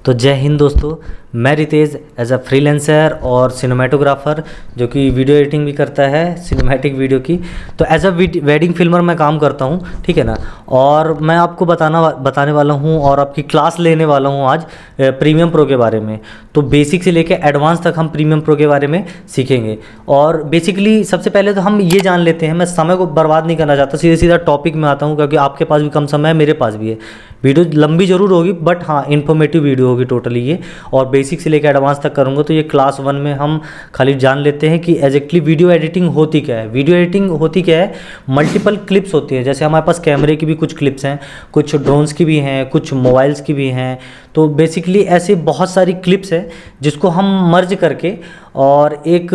तो जय हिंद दोस्तों, मैं रितेश एज अ फ्रीलांसर और सिनेमेटोग्राफर जो कि वीडियो एडिटिंग भी करता है सिनेमैटिक वीडियो की। तो एज अ वेडिंग फिल्मर मैं काम करता हूँ, ठीक है ना। और मैं आपको बताने वाला हूँ और आपकी क्लास लेने वाला हूँ आज प्रीमियम प्रो के बारे में। तो बेसिक से लेकर एडवांस तक हम प्रीमियम प्रो के बारे में सीखेंगे। और बेसिकली सबसे पहले तो हम ये जान लेते हैं, मैं समय को बर्बाद नहीं करना चाहता, सीधे सीधा टॉपिक में आता हूँ क्योंकि आपके पास भी कम समय है, मेरे पास भी है। वीडियो लंबी जरूर होगी बट हाँ इन्फॉर्मेटिव वीडियो होगी टोटली ये। और बेसिक से लेकर एडवांस तक करूँगा। तो ये क्लास 1 में हम खाली जान लेते हैं कि एग्जैक्टली वीडियो एडिटिंग होती क्या है। वीडियो एडिटिंग होती क्या है, मल्टीपल क्लिप्स होती है। जैसे हमारे पास कैमरे की भी कुछ क्लिप्स हैं, कुछ ड्रोन्स की भी हैं, कुछ मोबाइल्स की भी हैं। तो बेसिकली ऐसे बहुत सारी क्लिप्स हैं जिसको हम मर्ज करके और एक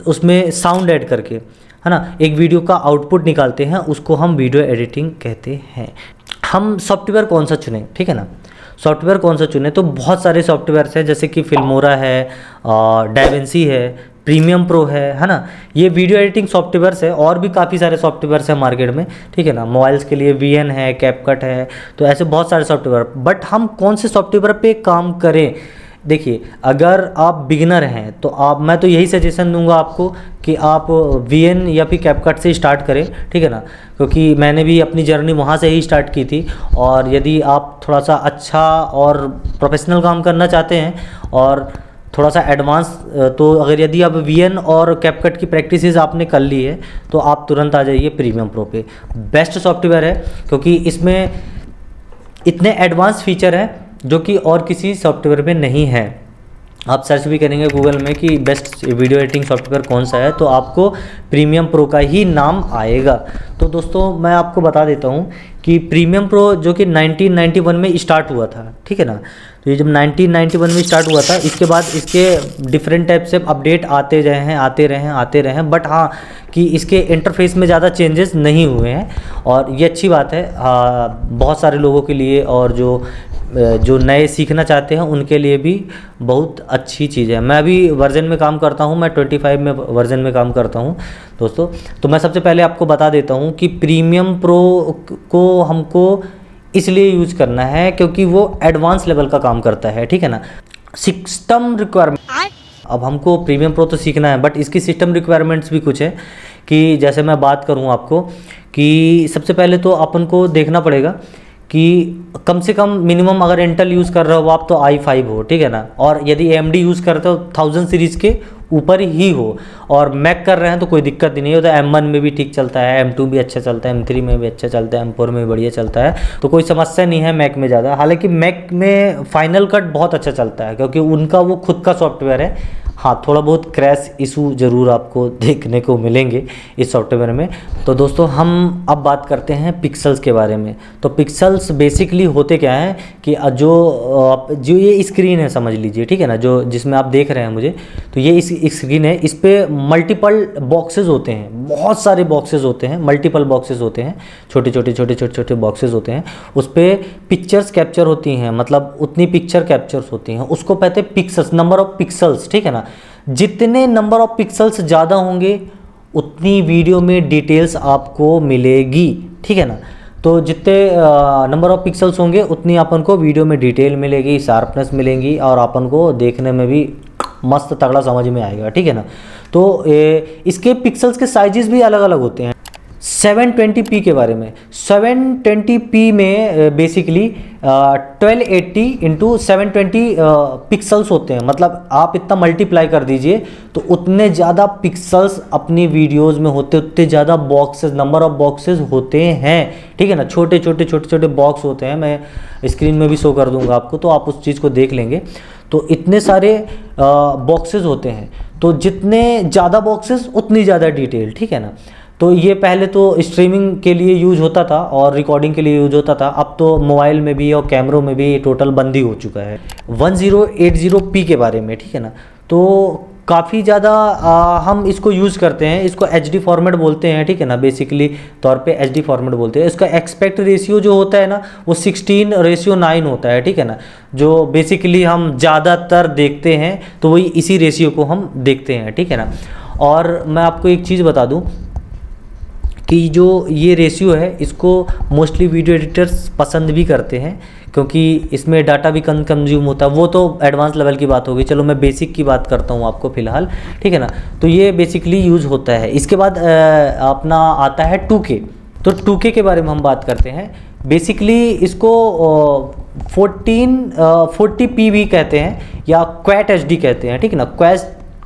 उसमें साउंड ऐड करके, है ना, एक वीडियो का आउटपुट निकालते हैं, उसको हम वीडियो एडिटिंग कहते हैं। हम सॉफ्टवेयर कौन सा चुनें, ठीक है ना। सॉफ्टवेयर कौन सा चुनें, तो बहुत सारे सॉफ्टवेयर्स हैं जैसे कि फिल्मोरा है, डाविंसी है, प्रीमियम प्रो है ना। ये वीडियो एडिटिंग सॉफ्टवेयर्स है। और भी काफ़ी सारे सॉफ्टवेयर्स हैं मार्केट में, ठीक है ना। मोबाइल्स के लिए वीएन है, कैपकट है, तो ऐसे बहुत सारे सॉफ्टवेयर। बट हम कौन से सॉफ्टवेयर पे काम करें, देखिए अगर आप बिगिनर हैं तो मैं तो यही सजेशन दूंगा आपको कि आप वीएन या फिर कैपकट से स्टार्ट करें, ठीक है ना। क्योंकि मैंने भी अपनी जर्नी वहाँ से ही स्टार्ट की थी। और यदि आप थोड़ा सा अच्छा और प्रोफेशनल काम करना चाहते हैं और थोड़ा सा एडवांस, तो अगर यदि आप वीएन और कैपकट की प्रैक्टिसेस आपने कर ली है तो आप तुरंत आ जाइए प्रीमियम प्रो पे। बेस्ट सॉफ्टवेयर है क्योंकि इसमें इतने एडवांस फीचर हैं जो कि और किसी सॉफ्टवेयर में नहीं है। आप सर्च भी करेंगे गूगल में कि बेस्ट वीडियो एडिटिंग सॉफ्टवेयर कौन सा है तो आपको प्रीमियम प्रो का ही नाम आएगा। तो दोस्तों मैं आपको बता देता हूँ कि प्रीमियम प्रो जो कि 1991 में स्टार्ट हुआ था, ठीक है ना। तो ये जब 1991 में स्टार्ट हुआ था, इसके बाद इसके डिफरेंट टाइप से अपडेट आते रहे हैं। बट हाँ कि इसके इंटरफेस में ज़्यादा चेंजेस नहीं हुए हैं और ये अच्छी बात है बहुत सारे लोगों के लिए। और जो नए सीखना चाहते हैं उनके लिए भी बहुत अच्छी चीज़ है। मैं अभी वर्जन में काम करता हूँ, मैं 25 में वर्जन में काम करता हूँ दोस्तों। तो मैं सबसे पहले आपको बता देता हूँ कि प्रीमियम प्रो को हमको इसलिए यूज करना है क्योंकि वो एडवांस लेवल का काम करता है, ठीक है ना। सिस्टम रिक्वायरमेंट, अब हमको प्रीमियम प्रो तो सीखना है बट इसकी सिस्टम रिक्वायरमेंट्स भी कुछ है। कि जैसे मैं बात करूँ आपको कि सबसे पहले तो अपन को देखना पड़ेगा कि कम से कम मिनिमम अगर इंटेल यूज़ कर रहे हो आप तो i5 हो, ठीक है ना। और यदि AMD यूज़ करते हो 1000 सीरीज़ के ऊपर ही हो। और मैक कर रहे हैं तो कोई दिक्कत ही नहीं है, तो M1 में भी ठीक चलता है, M2 भी अच्छा चलता है, M3 में भी अच्छा चलता है, M4 में भी बढ़िया चलता है। तो कोई समस्या नहीं है मैक में ज़्यादा। हालांकि मैक में फाइनल कट बहुत अच्छा चलता है क्योंकि उनका वो खुद का सॉफ्टवेयर है। हाँ थोड़ा बहुत क्रैश इशू ज़रूर आपको देखने को मिलेंगे इस सॉफ्टवेयर में। तो दोस्तों हम अब बात करते हैं पिक्सल्स के बारे में। तो पिक्सल्स बेसिकली होते क्या हैं कि जो ये स्क्रीन है समझ लीजिए, ठीक है ना, जो जिसमें आप देख रहे हैं मुझे, तो ये इस स्क्रीन है। इस पर मल्टीपल बॉक्सेस होते हैं, बहुत सारे बॉक्सेस होते हैं, मल्टीपल बॉक्सेस होते हैं, छोटे बॉक्सेस होते हैं। उस पर पिक्चर्स कैप्चर होती हैं, मतलब उतनी पिक्चर कैप्चर्स होती हैं, उसको कहते हैं पिक्सल्स, नंबर ऑफ पिक्सल्स, ठीक है ना। जितने नंबर ऑफ पिक्सल्स ज़्यादा होंगे उतनी वीडियो में डिटेल्स आपको मिलेगी, ठीक है ना। तो जितने नंबर ऑफ पिक्सल्स होंगे उतनी अपन को वीडियो में डिटेल मिलेगी, शार्पनेस मिलेंगी और अपन को देखने में भी मस्त तगड़ा समझ में आएगा, ठीक है ना। तो इसके पिक्सल्स के साइजेस भी अलग अलग होते हैं। 720p के बारे में, 720p में बेसिकली 1280 इंटू 720 पिक्सल्स होते हैं। मतलब आप इतना मल्टीप्लाई कर दीजिए तो उतने ज़्यादा पिक्सल्स अपनी वीडियोस में होते, उतने ज़्यादा बॉक्सेस, नंबर ऑफ बॉक्सेस होते हैं, ठीक है ना। छोटे बॉक्स होते हैं, मैं स्क्रीन में भी शो कर दूंगा आपको तो आप उस चीज़ को देख लेंगे। तो इतने सारे बॉक्सेस होते हैं, तो जितने ज़्यादा बॉक्सेस उतनी ज़्यादा डिटेल, ठीक है ना। तो ये पहले तो स्ट्रीमिंग के लिए यूज होता था और रिकॉर्डिंग के लिए यूज होता था, अब तो मोबाइल में भी और कैमरों में भी टोटल बंद ही हो चुका है। 1080p के बारे में, ठीक है ना। तो काफ़ी ज़्यादा हम इसको यूज़ करते हैं, इसको HD फॉर्मेट बोलते हैं, ठीक है ना। बेसिकली तौर पे HD फॉर्मेट बोलते हैं। इसका एक्सपेक्ट रेशियो जो होता है ना वो 16:9 होता है, ठीक है ना। जो बेसिकली हम ज़्यादातर देखते हैं तो वही इसी रेशियो को हम देखते हैं, ठीक है ना। और मैं आपको एक चीज़ बता दूँ कि जो ये रेशियो है इसको मोस्टली वीडियो एडिटर्स पसंद भी करते हैं, क्योंकि इसमें डाटा भी कम कंज्यूम होता है। वो तो एडवांस लेवल की बात होगी, चलो मैं बेसिक की बात करता हूँ आपको फ़िलहाल, ठीक है ना। तो ये बेसिकली यूज़ होता है। इसके बाद अपना आता है 2K। तो 2K के बारे में हम बात करते हैं। बेसिकली इसको 40p भी कहते हैं या क्वैट एचडी कहते हैं, ठीक है ना।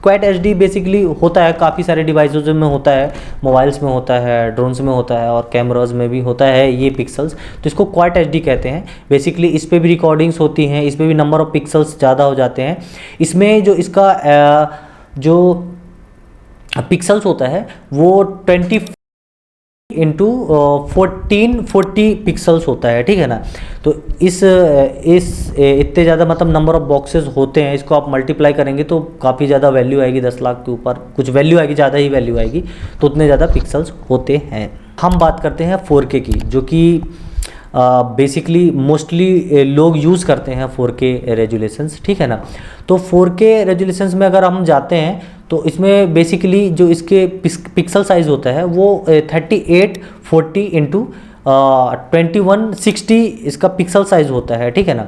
क्वैट एचडी बेसिकली होता है काफ़ी सारे डिवाइसेस में होता है, मोबाइल्स में होता है, ड्रोन्स में होता है और कैमराज में भी होता है ये पिक्सल्स। तो इसको क्वैट एचडी कहते हैं। बेसिकली इस पर भी रिकॉर्डिंग्स होती हैं, इस पर भी नंबर ऑफ पिक्सल्स ज़्यादा हो जाते हैं। इसमें जो इसका जो पिक्सल्स होता है वो 20 इंटू 1440 पिक्सल्स होता है, ठीक है ना। तो इस इतने ज़्यादा मतलब नंबर ऑफ बॉक्सेस होते हैं, इसको आप मल्टीप्लाई करेंगे तो काफ़ी ज़्यादा वैल्यू आएगी, 10 लाख के ऊपर कुछ वैल्यू आएगी, ज़्यादा ही वैल्यू आएगी। तो उतने ज़्यादा पिक्सल्स होते हैं। हम बात करते हैं 4K की, जो कि बेसिकली मोस्टली लोग यूज़ करते हैं 4K रेजुलेशंस, ठीक है ना। तो 4K रेजुलेशंस में अगर हम जाते हैं तो इसमें बेसिकली जो इसके पिक्सल साइज़ होता है वो 3840 इंटू 2160 इसका पिक्सल साइज़ होता है, ठीक है ना।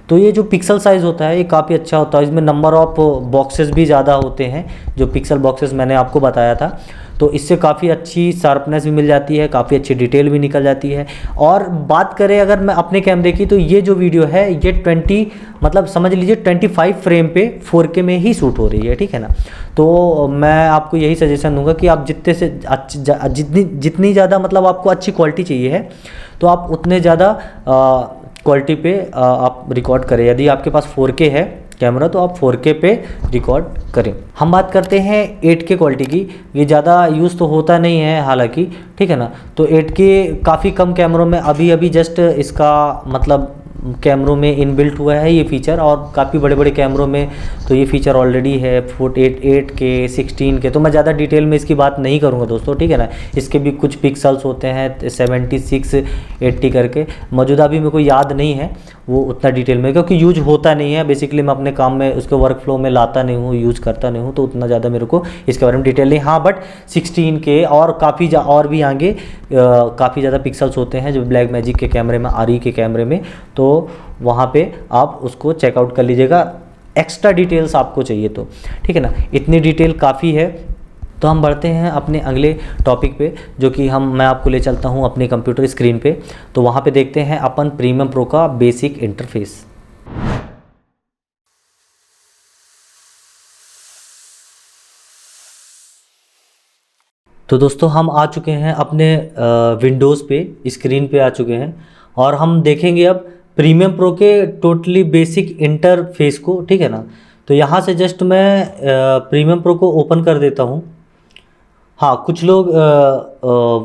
तो ये जो पिक्सल साइज़ होता है ये काफ़ी अच्छा होता है। इसमें नंबर ऑफ बॉक्सेस भी ज़्यादा होते हैं, जो पिक्सल बॉक्सेस मैंने आपको बताया था। तो इससे काफ़ी अच्छी शार्पनेस भी मिल जाती है, काफ़ी अच्छी डिटेल भी निकल जाती है। और बात करें अगर मैं अपने कैमरे की, तो ये जो वीडियो है ये 20 मतलब समझ लीजिए 25 फ्रेम पे 4K में ही शूट हो रही है, ठीक है ना। तो मैं आपको यही सजेशन दूंगा कि आप जितने से जितनी ज़्यादा मतलब आपको अच्छी क्वालिटी चाहिए है तो आप उतने ज़्यादा क्वालिटी पे आप रिकॉर्ड करें। यदि आपके पास 4K है कैमरा तो आप 4K पे रिकॉर्ड करें। हम बात करते हैं 8K क्वालिटी की। ये ज़्यादा यूज़ तो होता नहीं है हालांकि, ठीक है ना। तो 8K काफ़ी कम कैमरों में अभी जस्ट इसका मतलब कैमरों में इनबिल्ट हुआ है ये फ़ीचर, और काफ़ी बड़े बड़े कैमरों में तो ये फ़ीचर ऑलरेडी है 8K 16K। तो मैं ज़्यादा डिटेल में इसकी बात नहीं करूँगा दोस्तों, ठीक है ना। इसके भी कुछ पिक्सल्स होते हैं 76 80 करके, मौजूदा भी मेरे को याद नहीं है वो उतना डिटेल में, क्योंकि यूज होता नहीं है। बेसिकली मैं अपने काम में उसके वर्क फ्लो में लाता नहीं हूँ, यूज़ करता नहीं हूँ, तो उतना ज़्यादा मेरे को इसके बारे में डिटेल नहीं। हाँ बट 16K और काफ़ी और भी आगे काफ़ी ज़्यादा पिक्सल्स होते हैं जो ब्लैक मैजिक के कैमरे में, RE के कैमरे में। तो वहाँ पे आप उसको चेकआउट कर लीजिएगा, एक्स्ट्रा डिटेल्स आपको चाहिए तो, ठीक है ना। इतनी डिटेल काफ़ी है। तो हम बढ़ते हैं अपने अगले टॉपिक पे, जो कि मैं आपको ले चलता हूँ अपने कंप्यूटर स्क्रीन पे। तो वहाँ पे देखते हैं अपन प्रीमियम प्रो का बेसिक इंटरफेस। तो दोस्तों हम आ चुके हैं अपने विंडोज़ पे, स्क्रीन पे आ चुके हैं, और हम देखेंगे अब प्रीमियम प्रो के टोटली बेसिक इंटरफेस को, ठीक है ना। तो यहाँ से जस्ट मैं प्रीमियम प्रो को ओपन कर देता हूँ। हाँ, कुछ लोग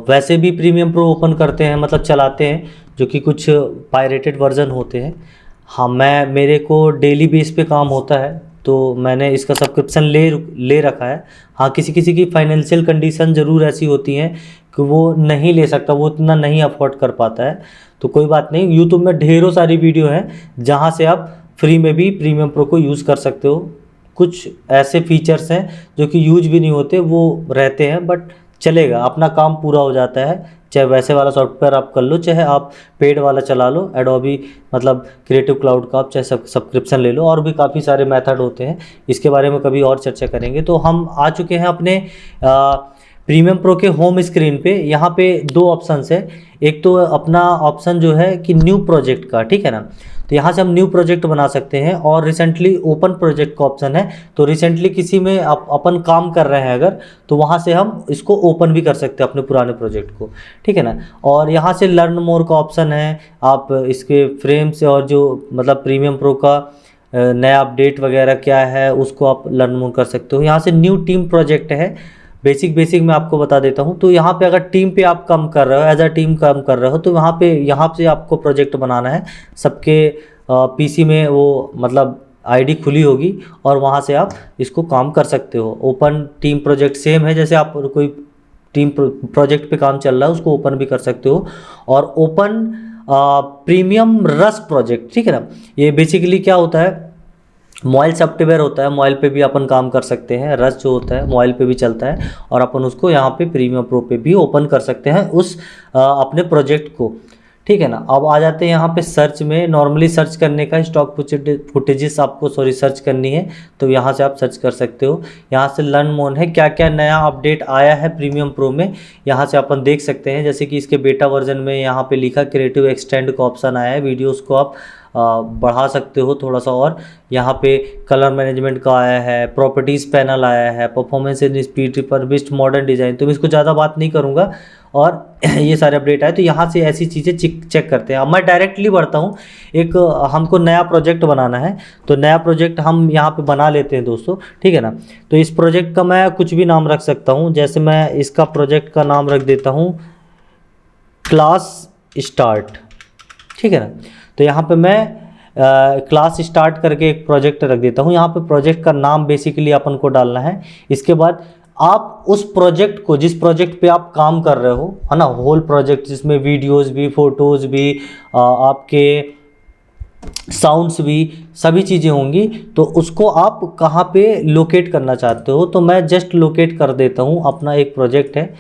वैसे भी प्रीमियम प्रो ओपन करते हैं, मतलब चलाते हैं, जो कि कुछ पायरेटेड वर्जन होते हैं। हाँ, मेरे को डेली बेस पे काम होता है तो मैंने इसका सब्सक्रिप्शन ले रखा है। हाँ, किसी किसी की फाइनेंशियल कंडीशन ज़रूर ऐसी होती हैं कि वो नहीं ले सकता, वो इतना नहीं अफोर्ड कर पाता है, तो कोई बात नहीं। यूट्यूब में ढेरों सारी वीडियो हैं जहाँ से आप फ्री में भी प्रीमियम प्रो को यूज़ कर सकते हो। कुछ ऐसे फीचर्स हैं जो कि यूज भी नहीं होते, वो रहते हैं, बट चलेगा, अपना काम पूरा हो जाता है। चाहे वैसे वाला सॉफ्टवेयर आप कर लो, चाहे आप पेड वाला चला लो, एडोबी मतलब क्रिएटिव क्लाउड का आप चाहे सब्सक्रिप्शन ले लो, और भी काफ़ी सारे मेथड होते हैं। इसके बारे में कभी और चर्चा करेंगे। तो हम आ चुके हैं अपने प्रीमियम प्रो के होम स्क्रीन पे। यहाँ पे दो ऑप्शंस है। एक तो अपना ऑप्शन जो है कि न्यू प्रोजेक्ट का, ठीक है ना। तो यहाँ से हम न्यू प्रोजेक्ट बना सकते हैं, और रिसेंटली ओपन प्रोजेक्ट का ऑप्शन है। तो रिसेंटली किसी में अपन काम कर रहे हैं अगर, तो वहाँ से हम इसको ओपन भी कर सकते हैं अपने पुराने प्रोजेक्ट को, ठीक है ना। और यहाँ से लर्न मोर का ऑप्शन है। आप इसके फ्रेम से और जो मतलब प्रीमियम प्रो का नया अपडेट वगैरह क्या है उसको आप लर्न मोर कर सकते हो। यहाँ से न्यू टीम प्रोजेक्ट है। बेसिक मैं आपको बता देता हूँ। तो यहाँ पे अगर टीम पे आप काम कर रहे हो, एज अ टीम काम कर रहे हो, तो यहाँ से आपको प्रोजेक्ट बनाना है। सबके पीसी में वो मतलब आईडी खुली होगी, और वहाँ से आप इसको काम कर सकते हो। ओपन टीम प्रोजेक्ट सेम है, जैसे आप कोई टीम प्रोजेक्ट पे काम चल रहा है उसको ओपन भी कर सकते हो। और ओपन प्रीमियम रस्ट प्रोजेक्ट, ठीक है ना। ये बेसिकली क्या होता है, मोबाइल सॉफ्टवेयर होता है, मोबाइल पे भी अपन काम कर सकते हैं। रस जो होता है मोबाइल पे भी चलता है और अपन उसको यहाँ पे प्रीमियर प्रो पे भी ओपन कर सकते हैं उस अपने प्रोजेक्ट को, ठीक है ना। अब आ जाते हैं यहाँ पे सर्च में। नॉर्मली सर्च करने का स्टॉक फुटेजेस आपको सर्च करनी है तो यहाँ से आप सर्च कर सकते हो। यहाँ से लर्न मोर है, क्या क्या नया अपडेट आया है प्रीमियम प्रो में, यहाँ से अपन देख सकते हैं। जैसे कि इसके बेटा वर्जन में यहाँ पे लिखा क्रिएटिव एक्सटेंड का ऑप्शन आया है, वीडियोस को आप बढ़ा सकते हो थोड़ा सा। और यहाँ पे कलर मैनेजमेंट का आया है, प्रॉपर्टीज़ पैनल आया है, परफॉर्मेंस इन स्पीड पर बेस्ट मॉडर्न डिज़ाइन, तो मैं इसको ज़्यादा बात नहीं करूँगा। और ये सारे अपडेट आए तो यहाँ से ऐसी चीज़ें चेक करते हैं। अब मैं डायरेक्टली बढ़ता हूँ, एक हमको नया प्रोजेक्ट बनाना है तो नया प्रोजेक्ट हम यहाँ पे बना लेते हैं दोस्तों, ठीक है ना। तो इस प्रोजेक्ट का मैं कुछ भी नाम रख सकता हूँ, जैसे मैं इसका प्रोजेक्ट का नाम रख देता हूँ क्लास स्टार्ट, ठीक है ना। तो यहाँ पे मैं क्लास स्टार्ट करके एक प्रोजेक्ट रख देता हूँ। यहाँ पे प्रोजेक्ट का नाम बेसिकली अपन को डालना है। इसके बाद आप उस प्रोजेक्ट को, जिस प्रोजेक्ट पे आप काम कर रहे हो, है ना, होल प्रोजेक्ट जिसमें वीडियोस भी, फोटोज़ भी, आपके साउंड्स भी, सभी चीज़ें होंगी, तो उसको आप कहाँ पे लोकेट करना चाहते हो। तो मैं जस्ट लोकेट कर देता हूँ, अपना एक प्रोजेक्ट है,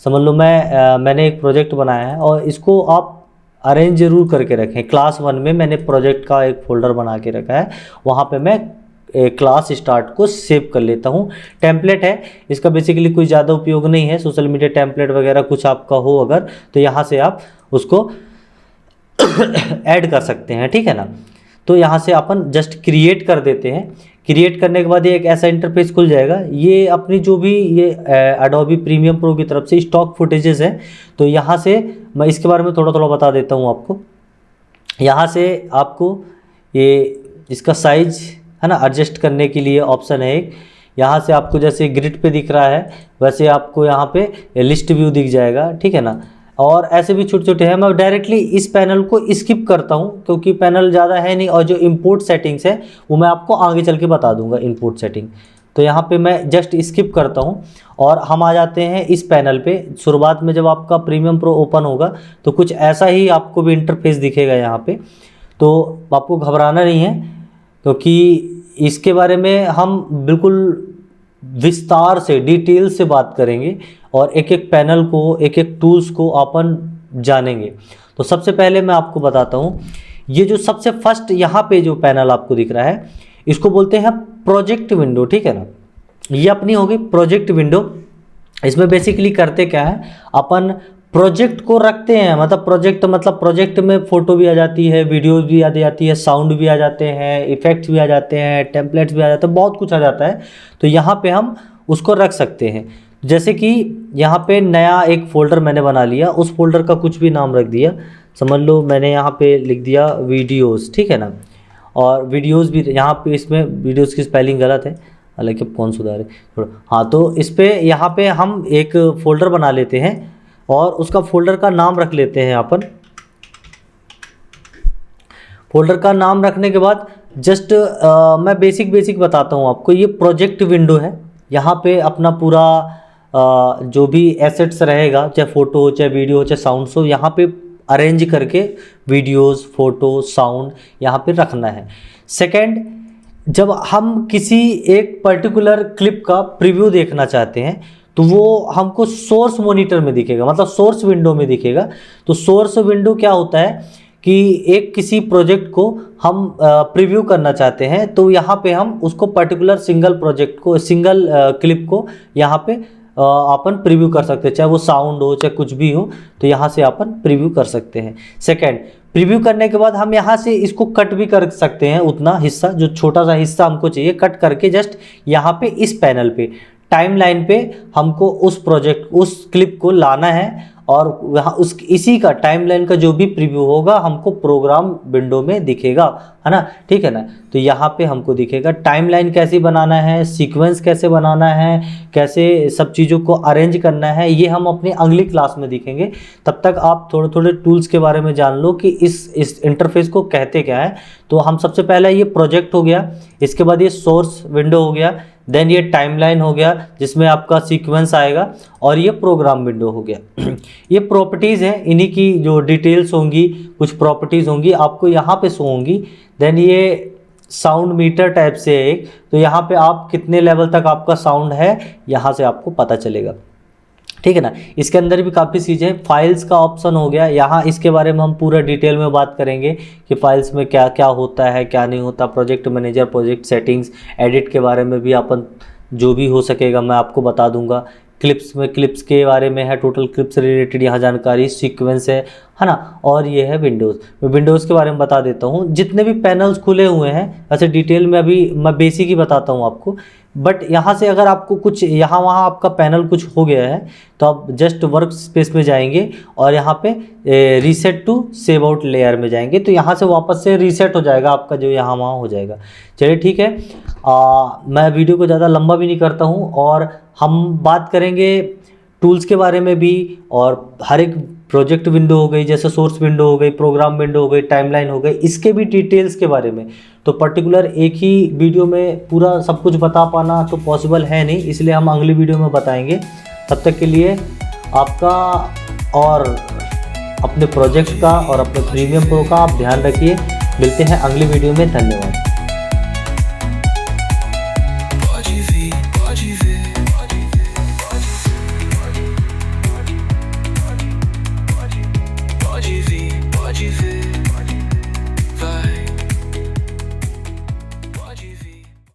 समझ लो मैंने एक प्रोजेक्ट बनाया है और इसको आप अरेंज जरूर करके रखें। क्लास 1 में मैंने प्रोजेक्ट का एक फोल्डर बना के रखा है, वहाँ पे मैं क्लास स्टार्ट को सेव कर लेता हूँ। टेम्पलेट है, इसका बेसिकली कोई ज़्यादा उपयोग नहीं है। सोशल मीडिया टेम्पलेट वगैरह कुछ आपका हो अगर, तो यहाँ से आप उसको ऐड कर सकते हैं, ठीक है ना। तो यहाँ से अपन जस्ट क्रिएट कर देते हैं। क्रिएट करने के बाद ये एक ऐसा इंटरफेस खुल जाएगा। ये अपनी जो भी ये एडोबी प्रीमियम प्रो की तरफ से स्टॉक फुटेजेस है, तो यहाँ से मैं इसके बारे में थोड़ा थोड़ा बता देता हूँ आपको। यहाँ से आपको ये इसका साइज है ना एडजस्ट करने के लिए ऑप्शन है एक। यहाँ से आपको जैसे ग्रिड पे दिख रहा है वैसे आपको यहाँ पे लिस्ट व्यू दिख जाएगा, ठीक है ना। और ऐसे भी छोटे छोटे हैं। मैं डायरेक्टली इस पैनल को स्किप करता हूँ क्योंकि पैनल ज़्यादा है नहीं, और जो इंपोर्ट सेटिंग्स है वो मैं आपको आगे चल के बता दूंगा इंपोर्ट सेटिंग। तो यहाँ पे मैं जस्ट स्किप करता हूँ और हम आ जाते हैं इस पैनल पे। शुरुआत में जब आपका प्रीमियम प्रो ओपन होगा तो कुछ ऐसा ही आपको भी इंटरफेस दिखेगा यहाँ पे। तो आपको घबराना नहीं है क्योंकि इसके बारे में हम बिल्कुल विस्तार से, डिटेल से बात करेंगे और एक एक पैनल को, एक एक टूल्स को अपन जानेंगे। तो सबसे पहले मैं आपको बताता हूँ, ये जो सबसे फर्स्ट यहाँ पे जो पैनल आपको दिख रहा है इसको बोलते हैं प्रोजेक्ट विंडो, ठीक है ना। ये अपनी होगी प्रोजेक्ट विंडो। इसमें बेसिकली करते क्या है, अपन प्रोजेक्ट को रखते हैं, मतलब प्रोजेक्ट में फ़ोटो भी आ जाती है, वीडियो भी आ जाती है, साउंड भी आ जाते हैं, इफ़ेक्ट्स भी आ जाते हैं, टेम्पलेट्स भी आ जाते हैं, बहुत कुछ आ जाता है। तो यहाँ पे हम उसको रख सकते हैं। जैसे कि यहाँ पे नया एक फ़ोल्डर मैंने बना लिया, उस फोल्डर का कुछ भी नाम रख दिया, समझ लो मैंने यहाँ पे लिख दिया वीडियोज़, ठीक है ना। और वीडियोज़ भी यहाँ पे, इसमें वीडियोज़ की स्पेलिंग गलत है, हालांकि अब कौन सुधारे थोड़ा। हाँ, तो इस पर यहाँ पे हम एक फ़ोल्डर बना लेते हैं और उसका फोल्डर का नाम रख लेते हैं अपन। फोल्डर का नाम रखने के बाद जस्ट मैं बेसिक बताता हूँ आपको। ये प्रोजेक्ट विंडो है, यहाँ पे अपना पूरा जो भी एसेट्स रहेगा, चाहे फ़ोटो हो, चाहे वीडियो हो, चाहे साउंड्स हो, यहाँ पे अरेंज करके वीडियोस, फोटो, साउंड यहाँ पे रखना है। सेकंड, जब हम किसी एक पर्टिकुलर क्लिप का प्रीव्यू देखना चाहते हैं तो वो हमको सोर्स मॉनिटर में दिखेगा, मतलब सोर्स विंडो में दिखेगा। तो सोर्स विंडो क्या होता है कि एक किसी प्रोजेक्ट को हम प्रीव्यू करना चाहते हैं तो यहाँ पे हम उसको पर्टिकुलर सिंगल क्लिप को यहाँ पे अपन प्रीव्यू कर सकते हैं, चाहे वो साउंड हो, चाहे कुछ भी हो, तो यहाँ से अपन प्रीव्यू कर सकते हैं। सेकंड, प्रीव्यू करने के बाद हम यहाँ से इसको कट भी कर सकते हैं, उतना हिस्सा, जो छोटा सा हिस्सा हमको चाहिए, कट करके जस्ट यहाँ पे इस पैनल पे टाइमलाइन पे हमको उस क्लिप को लाना है और वहाँ इसी का टाइमलाइन का जो भी प्रीव्यू होगा हमको प्रोग्राम विंडो में दिखेगा, है ना, ठीक है ना। तो यहाँ पे हमको दिखेगा टाइमलाइन कैसे बनाना है, सीक्वेंस कैसे बनाना है, कैसे सब चीज़ों को अरेंज करना है, ये हम अपनी अगली क्लास में दिखेंगे। तब तक आप थोड़े थोड़े टूल्स के बारे में जान लो कि इस इंटरफेस को कहते क्या है। तो हम सबसे पहले ये प्रोजेक्ट हो गया, इसके बाद ये सोर्स विंडो हो गया, देन ये टाइमलाइन हो गया जिसमें आपका सीक्वेंस आएगा, और ये प्रोग्राम विंडो हो गया। ये प्रॉपर्टीज़ हैं, इन्हीं की जो डिटेल्स होंगी, कुछ प्रॉपर्टीज़ होंगी आपको यहाँ पे शो होंगी। देन ये साउंड मीटर टाइप से है एक, तो यहाँ पे आप कितने लेवल तक आपका साउंड है यहाँ से आपको पता चलेगा, ठीक है ना। इसके अंदर भी काफ़ी चीज़ें, फाइल्स का ऑप्शन हो गया यहाँ, इसके बारे में हम पूरा डिटेल में बात करेंगे कि फाइल्स में क्या क्या होता है क्या नहीं होता। Project manager, project settings, edit के बारे में भी अपन जो भी हो सकेगा मैं आपको बता दूंगा। क्लिप्स में, क्लिप्स के बारे में है, टोटल क्लिप्स रिलेटेड यहाँ जानकारी, सीक्वेंस है ना। और ये है विंडोज़, मैं विंडोज़ के बारे में बता देता हूँ। जितने भी पैनल्स खुले हुए हैं वैसे डिटेल में अभी मैं बेसिक ही बताता हूँ आपको, बट यहाँ से अगर आपको कुछ यहाँ वहाँ आपका पैनल कुछ हो गया है तो आप जस्ट वर्क स्पेस में जाएंगे और यहाँ पे reset to save out layer में जाएंगे, तो यहाँ से वापस से रीसेट हो जाएगा आपका, जो यहाँ वहाँ हो जाएगा। चलिए ठीक है, मैं वीडियो को ज़्यादा लंबा भी नहीं करता हूँ और हम बात करेंगे टूल्स के बारे में भी, और हर एक प्रोजेक्ट विंडो हो गई, जैसे सोर्स विंडो हो गई, प्रोग्राम विंडो हो गई, टाइमलाइन हो गई, इसके भी डिटेल्स के बारे में। तो पर्टिकुलर एक ही वीडियो में पूरा सब कुछ बता पाना तो पॉसिबल है नहीं, इसलिए हम अगली वीडियो में बताएंगे। तब तक के लिए आपका और अपने प्रोजेक्ट का और अपने प्रीमियम प्रो का आप ध्यान रखिए। मिलते हैं अगली वीडियो में, धन्यवाद।